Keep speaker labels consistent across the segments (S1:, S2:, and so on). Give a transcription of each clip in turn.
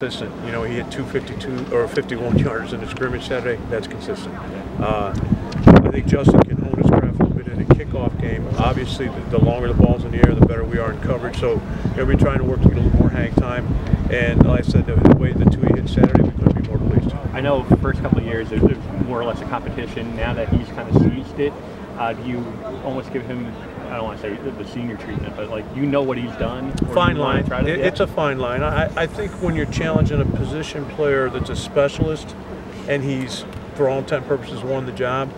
S1: consistent. You know, he hit 252 or 51 yards in the scrimmage Saturday. That's consistent. I think Justin can hone his craft a little bit in a kickoff game. Obviously, the longer the ball's in the air, the better we are in coverage. So, we're trying to work to get a little more hang time. And like I said, the way the two he hit Saturday, we couldn't be more pleased.
S2: I know the first couple of years there's more or less a competition. Now that he's kind of seized it, do you almost give him, I don't want to say the senior treatment, but like what he's done?
S1: Fine line. It's a fine line. I think when you're challenging a position player that's a specialist and he's, for all intent and purposes, won the job,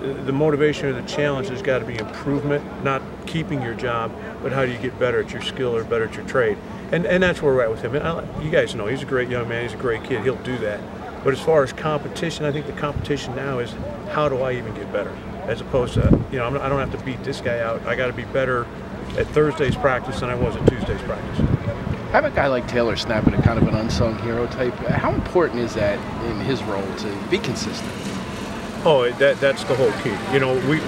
S1: the motivation or the challenge has got to be improvement, not keeping your job, but how do you get better at your skill or better at your trade. And that's where we're at with him. And you guys know he's a great young man. He's a great kid. He'll do that. But as far as competition, I think the competition now is how do I even get better? As opposed to, I don't have to beat this guy out. I got to be better at Thursday's practice than I was at Tuesday's practice.
S3: Have a guy like Taylor snapping a kind of an unsung hero type. How important is that in his role to be consistent?
S1: Oh, that's the whole key.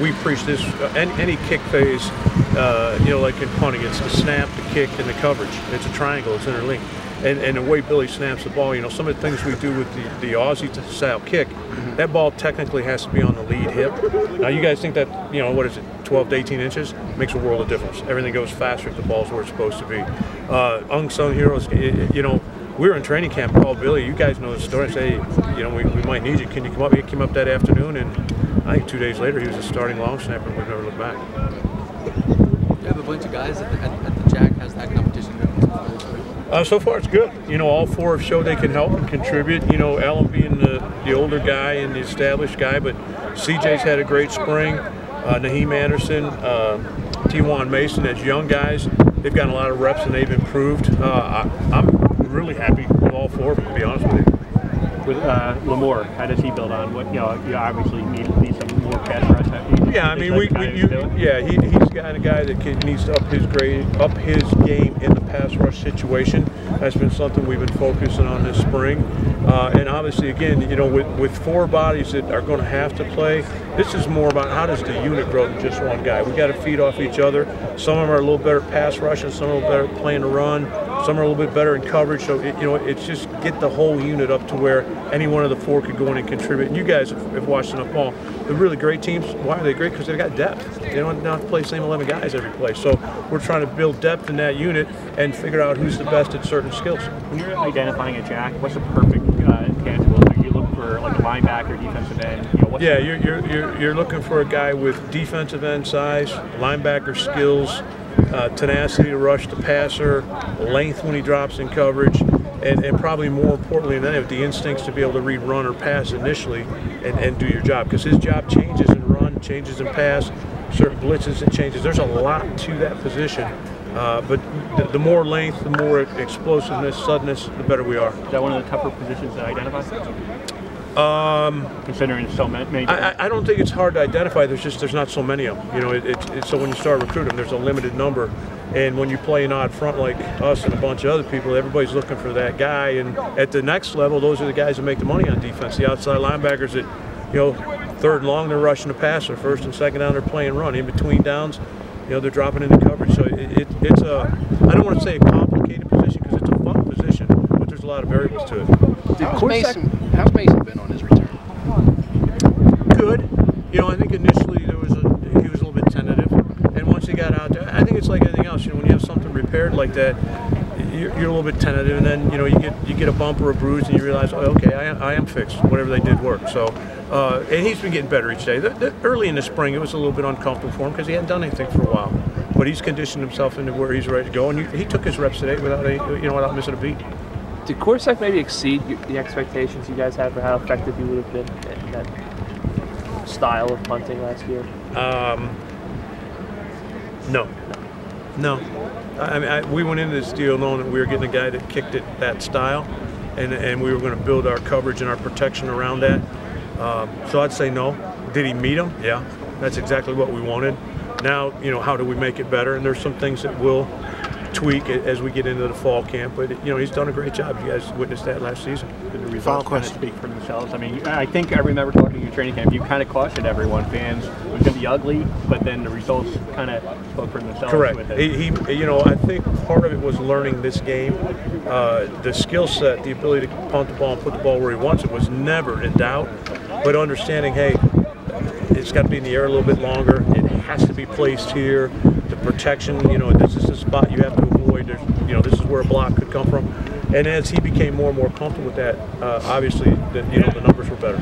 S1: We preach this, any kick phase, like in punting, it's the snap, the kick, and the coverage. It's a triangle, it's interlinked. And the way Billy snaps the ball, some of the things we do with the Aussie-style kick, that ball technically has to be on the lead hip. Now, you guys think that, what is it, 12 to 18 inches? Makes a world of difference. Everything goes faster if the ball's where it's supposed to be. Unsung heroes, we were in training camp, called Billy. You guys know the story. I say, we might need you. Can you come up? He came up that afternoon, and I think 2 days later he was a starting long snapper, and we've never looked back.
S4: You have a bunch of guys at the Jack. How's that competition going?
S1: So far, it's good. All four have showed they can help and contribute. Allen being the older guy and the established guy, but CJ's had a great spring. Naheem Anderson, T1 Mason, as young guys, they've gotten a lot of reps and they've improved. I'm really happy with all four of them, to be honest with you.
S2: With Lamore, how does he build on what you obviously need some more pass rush?
S1: Yeah, I mean, he's got a guy that needs to up his game in the pass rush situation. That's been something we've been focusing on this spring. And obviously, again, with four bodies that are going to have to play, this is more about how does the unit grow than just one guy. We got to feed off each other. Some of them are a little better at pass rushing, some are a little better at playing the run, some are a little bit better in coverage. So it's just get the whole unit up to where any one of the four could go in and contribute. And you guys have watched enough ball. The really great teams, why are they great? Because they've got depth. They don't have to play the same 11 guys every play. So we're trying to build depth in that unit and figure out who's the best at certain skills.
S2: When you're identifying a Jack, what's the perfect tangible? Do you look for like a linebacker, defensive end?
S1: You're looking for a guy with defensive end size, linebacker skills, tenacity to rush the passer, length when he drops in coverage, and probably more importantly than that, the instincts to be able to read run or pass initially and do your job. Because his job changes in run, changes in pass, certain blitzes it changes. There's a lot to that position. But the more length, the more explosiveness, suddenness, the better we are.
S2: Is that one of the tougher positions to identify? Considering so many.
S1: I don't think it's hard to identify. There's not so many of them. So when you start recruiting, there's a limited number. And when you play an odd front like us and a bunch of other people, everybody's looking for that guy. And at the next level, those are the guys that make the money on defense. The outside linebackers that, third and long, they're rushing the passer. First and second down, they're playing run. In between downs, they're dropping into coverage. So it's I don't want to say a complicated position because it's a fun position, but there's a lot of variables to it.
S3: How's Mason been on his return?
S1: Good. I think initially he was a little bit tentative, and once he got out there, I think it's like anything else. When you have something repaired like that, you're a little bit tentative, and then you get a bump or a bruise, and you realize, oh, okay, I am fixed. Whatever they did worked. So, and he's been getting better each day. Early in the spring, it was a little bit uncomfortable for him because he hadn't done anything for a while, but he's conditioned himself into where he's ready to go, and he took his reps today without missing a beat.
S5: Did Corsac maybe exceed the expectations you guys had for how effective he would have been in that style of punting last year? No. I mean, we went into this deal knowing that we were getting a guy that kicked it that style, and we were going to build our coverage and our protection around that. So I'd say no. Did he meet him? Yeah. That's exactly what we wanted. Now, how do we make it better? And there's some things that we'll tweak as we get into the fall camp. But he's done a great job. You guys witnessed that last season.
S2: Did the results kind of speak for themselves? I mean, I think I remember talking to you training camp. You kind of cautioned everyone, fans, it was going to be ugly, but then the results kind of spoke for themselves.
S5: Correct.
S2: With it.
S5: I think part of it was learning this game. The skill set, the ability to punt the ball and put the ball where he wants it was never in doubt. But understanding, hey, it's got to be in the air a little bit longer. It has to be placed here. The protection, this is the spot you have to avoid. This is where a block could come from. And as he became more and more comfortable with that, obviously, the numbers were better.